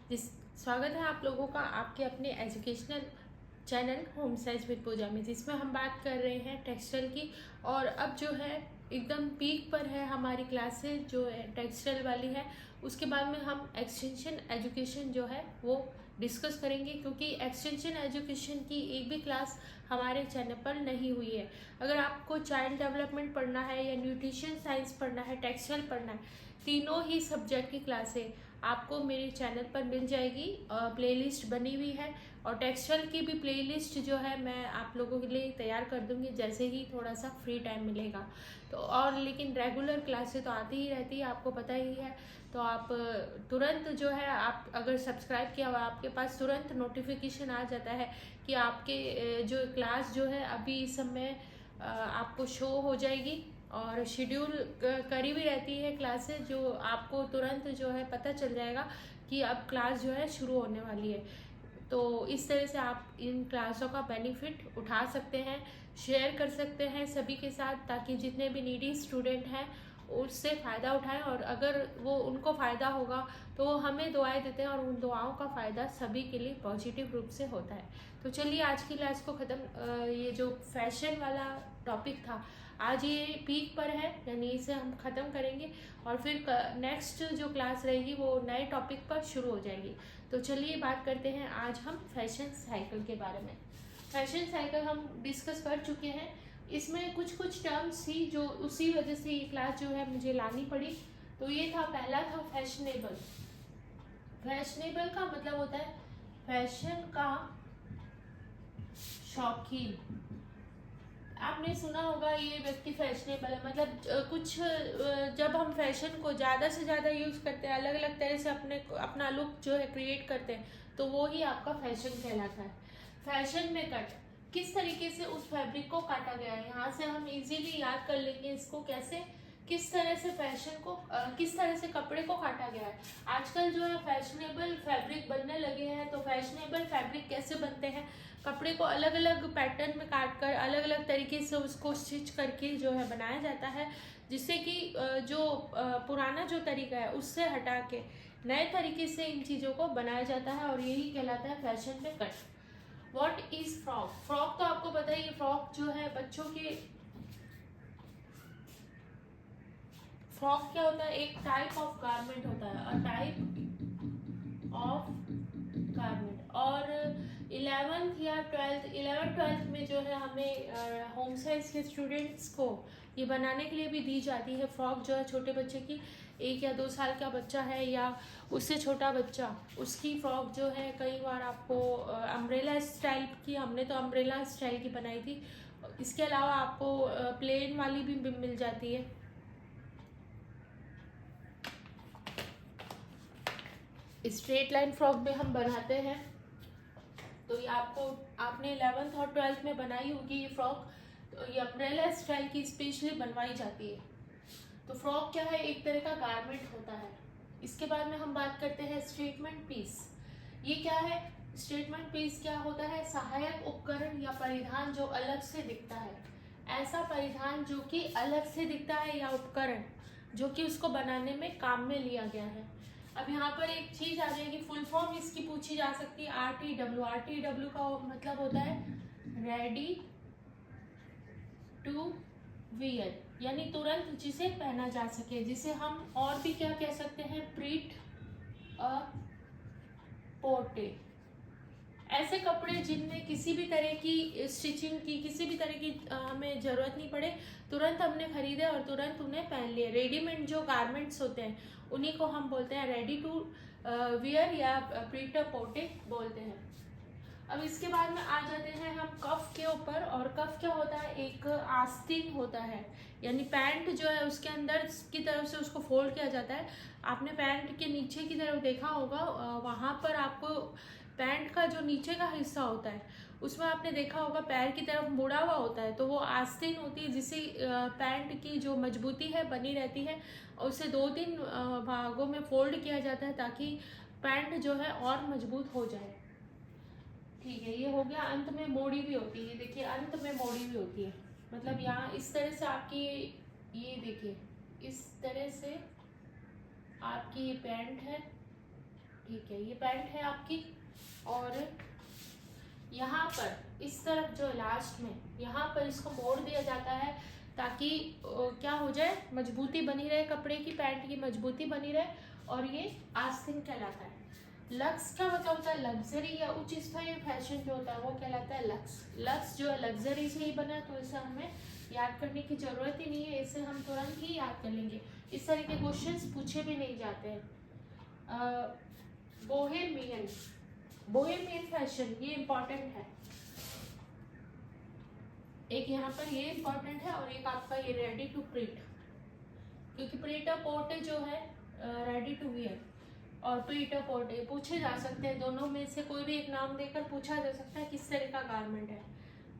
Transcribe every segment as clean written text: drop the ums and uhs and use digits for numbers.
जिस स्वागत है आप लोगों का आपके अपने educational channel home science with Pooja में, जिसमें हम बात कर रहे हैं टेक्सटाइल की। और अब जो है एकदम पीक पर है हमारी क्लासेस जो है टेक्सटाइल वाली है। उसके बाद में हम एक्सटेंशन एजुकेशन जो है वो डिस्कस करेंगे, क्योंकि एक्सटेंशन एजुकेशन की एक भी क्लास हमारे चैनल पर नहीं हुई है। अगर आपको चाइल्ड डेवलपमेंट पढ़ना है या न्यूट्रिशन साइंस पढ़ना है, टेक्सटाइल पढ़ना है, तीनों ही सब्जेक्ट की क्लासें आपको मेरे चैनल पर मिल जाएगी। प्लेलिस्ट बनी हुई है और टेक्सटाइल की भी प्लेलिस्ट जो है मैं आप लोगों के लिए तैयार कर दूंगी जैसे ही थोड़ा सा फ्री टाइम मिलेगा। तो और लेकिन रेगुलर क्लासेस तो आती ही रहती है, आपको पता ही है। तो आप तुरंत जो है, आप अगर सब्सक्राइब किया हुआ आपके पास तुरंत नोटिफिकेशन आ जाता है कि आपके जो क्लास जो है अभी इस समय आपको शो हो जाएगी। और शेड्यूल करी भी रहती है क्लासेस, जो आपको तुरंत जो है पता चल जाएगा कि अब क्लास जो है शुरू होने वाली है। तो इस तरह से आप इन क्लासों का बेनिफिट उठा सकते हैं, शेयर कर सकते हैं सभी के साथ, ताकि जितने भी नीडी स्टूडेंट हैं उससे फ़ायदा उठाएं। और अगर वो उनको फ़ायदा होगा तो वो हमें दुआएं देते हैं और उन दुआओं का फ़ायदा सभी के लिए पॉजिटिव रूप से होता है। तो चलिए आज की क्लास को ख़त्म, ये जो फैशन वाला टॉपिक था आज ये पीक पर है, यानी इसे हम ख़त्म करेंगे और फिर नेक्स्ट जो क्लास रहेगी वो नए टॉपिक पर शुरू हो जाएगी। तो चलिए बात करते हैं आज हम फैशन साइकिल के बारे में। फैशन साइकिल हम डिस्कस कर चुके हैं, इसमें कुछ कुछ टर्म्स थी जो उसी वजह से ये क्लास जो है मुझे लानी पड़ी। तो ये था, पहला था फैशनेबल। फैशनेबल का मतलब होता है फैशन का शौकीन। आपने सुना होगा ये व्यक्ति फैशनेबल है, मतलब जब हम फैशन को ज़्यादा से ज़्यादा यूज़ करते हैं, अलग अलग तरह से अपना लुक जो है क्रिएट करते हैं, तो वो ही आपका फैशन कहलाता है। फैशन में कट, किस तरीके से उस फैब्रिक को काटा गया है, यहाँ से हम इजीली याद कर लेंगे इसको कैसे, किस तरह से फैशन को किस तरह से कपड़े को काटा गया है। आजकल जो है फैशनेबल फैब्रिक बनने लगे हैं, तो फैशनेबल फैब्रिक कैसे बनते हैं, कपड़े को अलग अलग पैटर्न में काट कर अलग अलग तरीके से उसको स्टिच करके जो है बनाया जाता है, जिससे कि जो पुराना जो तरीका है उससे हटा के नए तरीके से इन चीज़ों को बनाया जाता है, और यही कहलाता है फैशन में cut. What is frock? Frock तो आपको पता ही है, फ्रॉक जो है बच्चों के, फ्रॉक क्या होता है, एक टाइप ऑफ गारमेंट होता है, अ टाइप ऑफ गारमेंट। और 11th या 12th में जो है हमें होम साइंस के स्टूडेंट्स को ये बनाने के लिए भी दी जाती है फ्रॉक, जो है छोटे बच्चे की, 1 या 2 साल का बच्चा है या उससे छोटा बच्चा, उसकी फ्रॉक जो है कई बार आपको अम्ब्रेला स्टाइल की, हमने तो अम्ब्रेला स्टाइल की बनाई थी। इसके अलावा आपको प्लेन वाली भी मिल जाती है। स्ट्रेट लाइन फ्रॉक भी हम बनाते हैं, तो ये आपने 11th और 12th में बनाई होगी ये फ्रॉक। तो ये अम्ब्रेला स्टाइल की स्पेशली बनवाई जाती है। तो फ्रॉक क्या है, एक तरह का गारमेंट होता है। इसके बाद में हम बात करते हैं स्टेटमेंट पीस। ये क्या है, स्टेटमेंट पीस क्या होता है, सहायक उपकरण या परिधान जो अलग से दिखता है। ऐसा परिधान जो कि अलग से दिखता है या उपकरण जो कि उसको बनाने में काम में लिया गया है। अब यहाँ पर एक चीज आ जाएगी, फुल फॉर्म इसकी पूछी जा सकती है, RTW। RTW का मतलब होता है रेडी टू वियर, यानी तुरंत जिसे पहना जा सके, जिसे हम और भी क्या कह सकते हैं, प्रीट अ पोर्टे। ऐसे कपड़े जिनमें किसी भी तरह की स्टिचिंग की किसी भी तरह की हमें ज़रूरत नहीं पड़े, तुरंत हमने खरीदे और तुरंत उन्हें पहन लिए। रेडीमेड जो गारमेंट्स होते हैं उन्हीं को हम बोलते हैं रेडी टू वियर या प्रीट अ पोर्टे बोलते हैं। अब इसके बाद में आ जाते हैं हम कफ के ऊपर। और कफ क्या होता है, एक आस्तीन होता है, यानी पैंट जो है उसके अंदर की तरफ से उसको फोल्ड किया जाता है। आपने पैंट के नीचे की तरफ देखा होगा, वहाँ पर आपको पैंट का जो नीचे का हिस्सा होता है उसमें आपने देखा होगा पैर की तरफ मुड़ा हुआ होता है, तो वो आस्तीन होती है, जिससे पैंट की जो मजबूती है बनी रहती है। और उसे 2-3 भागों में फोल्ड किया जाता है ताकि पैंट जो है और मजबूत हो जाए। ठीक है, ये हो गया। अंत में मोड़ी भी होती है, देखिए अंत में मोड़ी भी होती है, मतलब यहाँ इस तरह से आपकी ये देखिए, इस तरह से आपकी ये पैंट है ठीक है, ये पैंट है आपकी। और यहाँ पर इस तरफ जो लास्ट में यहाँ पर इसको मोड़ दिया जाता है ताकि क्या हो जाए, मजबूती बनी रहे कपड़े की, पैंट की मजबूती बनी रहे, और ये आस्तीन कहलाता है। लक्स का मतलब होता है लग्जरी या उच्च स्तरीय फैशन जो होता है वो कहलाता है लक्स। लक्स जो है लग्जरी से ही बना है, तो इसे हमें याद करने की जरूरत ही नहीं है, इसे हम तुरंत ही याद कर लेंगे। इस तरह के क्वेश्चंस पूछे भी नहीं जाते हैं। बोहेमियन, बोहेमियन फैशन ये इम्पोर्टेंट है। एक यहाँ पर ये इम्पोर्टेंट है और एक आपका ये रेडी टू प्रिंट, क्योंकि प्रिंट पोर्टे जो है रेडी टू वियर और प्रिंट पोर्टे पूछे जा सकते हैं, दोनों में से कोई भी एक नाम देकर पूछा जा सकता है किस तरह का गारमेंट है।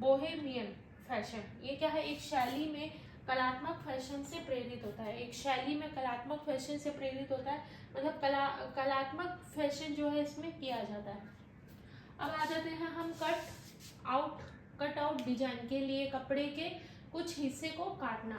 बोहेमियन फैशन ये क्या है, एक शैली में कलात्मक फैशन से प्रेरित होता है। एक शैली में कलात्मक फैशन से प्रेरित होता है, मतलब कलात्मक फैशन जो है इसमें किया जाता है। अब आ जाते हैं हम कट आउट डिजाइन के लिए कपड़े के कुछ हिस्से को काटना।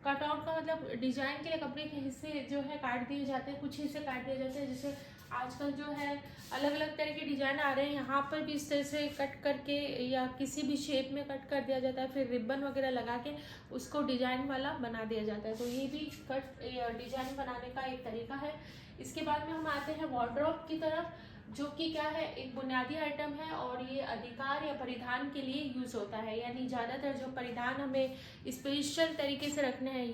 कट आउट का मतलब डिजाइन के लिए कपड़े के हिस्से जो है काट दिए जाते हैं, कुछ हिस्से काट दिए जाते हैं। जैसे आजकल जो है अलग अलग तरह के डिजाइन आ रहे हैं, यहाँ पर भी इस तरह से कट करके या किसी भी शेप में कट कर दिया जाता है, फिर रिबन वगैरह लगा के उसको डिजाइन वाला बना दिया जाता है। तो ये भी कट डिजाइन बनाने का एक तरीका है। इसके बाद में हम आते हैं वार्डरोब की तरफ, जो कि क्या है, एक बुनियादी आइटम है और ये अधिकार या परिधान के लिए यूज़ होता है। यानी ज़्यादातर जो परिधान हमें स्पेशल तरीके से रखने हैं,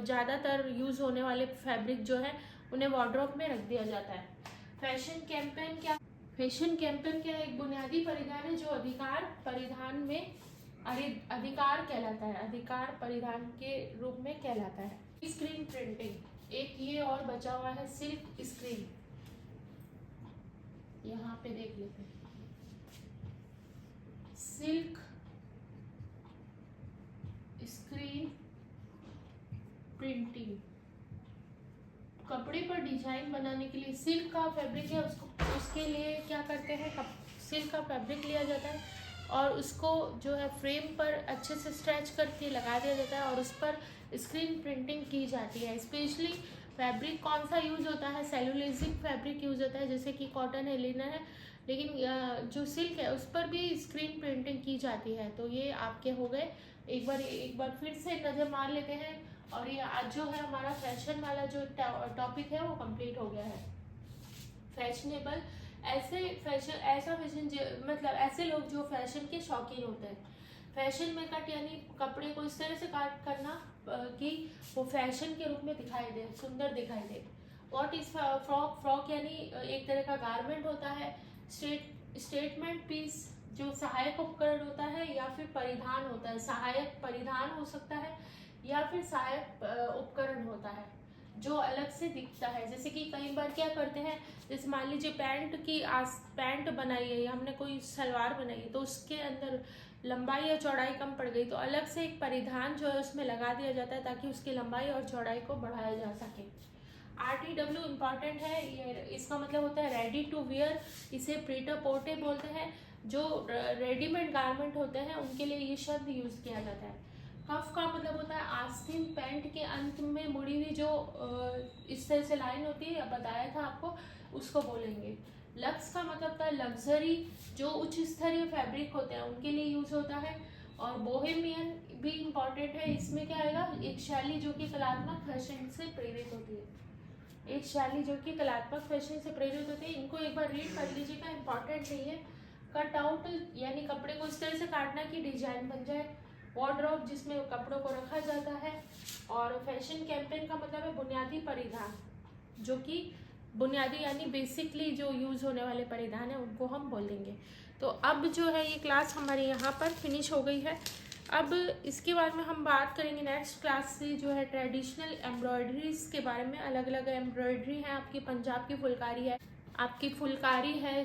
ज़्यादातर यूज़ होने वाले फैब्रिक जो है उन्हें वार्डरोब में रख दिया जाता है। फैशन कैंपेन क्या, फैशन कैंपेन क्या है, एक बुनियादी परिधान है जो अधिकार परिधान में अधिकार कहलाता है, अधिकार परिधान के रूप में कहलाता है। स्क्रीन प्रिंटिंग, एक ये और बचा हुआ है सिल्क स्क्रीन, यहाँ पे देख लेते हैं। सिल्क स्क्रीन प्रिंटिंग, कपड़े पर डिजाइन बनाने के लिए सिल्क का फैब्रिक है, उसके लिए क्या करते हैं, सिल्क का फैब्रिक लिया जाता है और उसको जो है फ्रेम पर अच्छे से स्ट्रेच करके लगा दिया जाता है और उस पर स्क्रीन प्रिंटिंग की जाती है। स्पेशली फैब्रिक कौन सा यूज़ होता है, सेलुलोजिक फैब्रिक यूज़ होता है, जैसे कि कॉटन है, लिनन है, लेकिन जो सिल्क है उस पर भी स्क्रीन प्रिंटिंग की जाती है। तो ये आपके हो गए, एक बार फिर से नज़र मार लेते हैं। और ये आज जो है हमारा फैशन वाला जो टॉपिक है वो कंप्लीट हो गया है। फैशनेबल, ऐसा फैशन मतलब ऐसे लोग जो फैशन के शौकीन होते हैं। फैशन में कट यानी कपड़े को इस तरह से काट करना कि वो फैशन के रूप में दिखाई दे, सुंदर दिखाई दे। व्हाट इज फ्रॉक, फ्रॉक यानी एक तरह का गारमेंट होता है। स्टेटमेंट पीस जो सहायक उपकरण होता है या फिर परिधान होता है, सहायक परिधान हो सकता है या फिर सहायक उपकरण होता है जो अलग से दिखता है। जैसे कि कई बार क्या करते हैं, जैसे मान लीजिए पैंट बनाई है या हमने कोई सलवार बनाई है, तो उसके अंदर लंबाई या चौड़ाई कम पड़ गई तो अलग से एक परिधान जो है उसमें लगा दिया जाता है ताकि उसकी लंबाई और चौड़ाई को बढ़ाया जा सके। RTW इम्पॉर्टेंट है, ये इसका मतलब होता है रेडी टू वियर, इसे प्रीटर पोर्टे बोलते हैं। जो रेडीमेड गारमेंट होते हैं उनके लिए ये शब्द यूज़ किया जाता है। कफ का मतलब होता है आस्तीन, पैंट के अंत में मुड़ी हुई जो इस तरह से लाइन होती है, बताया था आपको, उसको बोलेंगे। लक्स का मतलब होता है लग्जरी, जो उच्च स्तरीय फैब्रिक होते हैं उनके लिए यूज होता है। और बोहेमियन भी इम्पॉर्टेंट है, इसमें क्या आएगा, एक शैली जो कि कलात्मक फैशन से प्रेरित होती है, एक शैली जो कि कलात्मक फैशन से प्रेरित होती है। इनको एक बार रीड कर लीजिएगा, इंपॉर्टेंट है ये। कट आउट यानी कपड़े को इस तरह से काटना कि डिजाइन बन जाए। वार्डरोब जिसमें कपड़ों को रखा जाता है। और फैशन कैंपेन का मतलब है बुनियादी परिधान, जो कि बुनियादी यानी बेसिकली जो यूज़ होने वाले परिधान है उनको हम बोलेंगे। तो अब जो है ये क्लास हमारी यहाँ पर फिनिश हो गई है। अब इसके बारे में हम बात करेंगे नेक्स्ट क्लास से, जो है ट्रेडिशनल एम्ब्रॉयडरीज के बारे में। अलग अलग एम्ब्रॉयडरी है, आपकी पंजाब की फुलकारी है, आपकी फुलकारी है,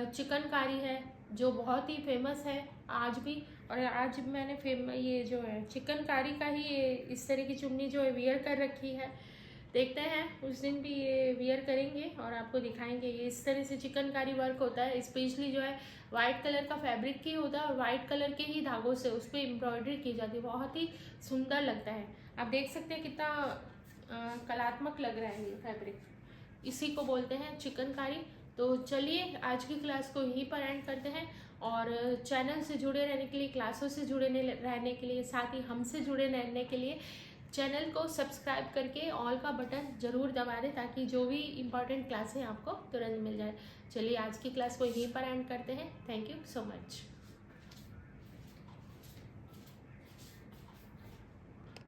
चिकनकारी है जो बहुत ही फेमस है आज भी। और आज मैंने ये जो है चिकनकारी का ही ये इस तरह की चुन्नी जो है वियर कर रखी है। देखते हैं उस दिन भी ये वियर करेंगे और आपको दिखाएंगे। ये इस तरह से चिकनकारी वर्क होता है, स्पेशली जो है वाइट कलर का फैब्रिक की होता है और वाइट कलर के ही धागों से उस पर एम्ब्रॉयडरी की जाती है, बहुत ही सुंदर लगता है। आप देख सकते हैं कितना कलात्मक लग रहा है ये फैब्रिक, इसी को बोलते हैं चिकनकारी। तो चलिए आज की क्लास को यहीं पर एंड करते हैं। और चैनल से जुड़े रहने के लिए, क्लासों से जुड़े रहने के लिए, साथ ही हमसे जुड़े रहने के लिए चैनल को सब्सक्राइब करके ऑल का बटन ज़रूर दबा दें, ताकि जो भी इम्पोर्टेंट क्लासें आपको तुरंत मिल जाए। चलिए आज की क्लास को यहीं पर एंड करते हैं। Thank you so much.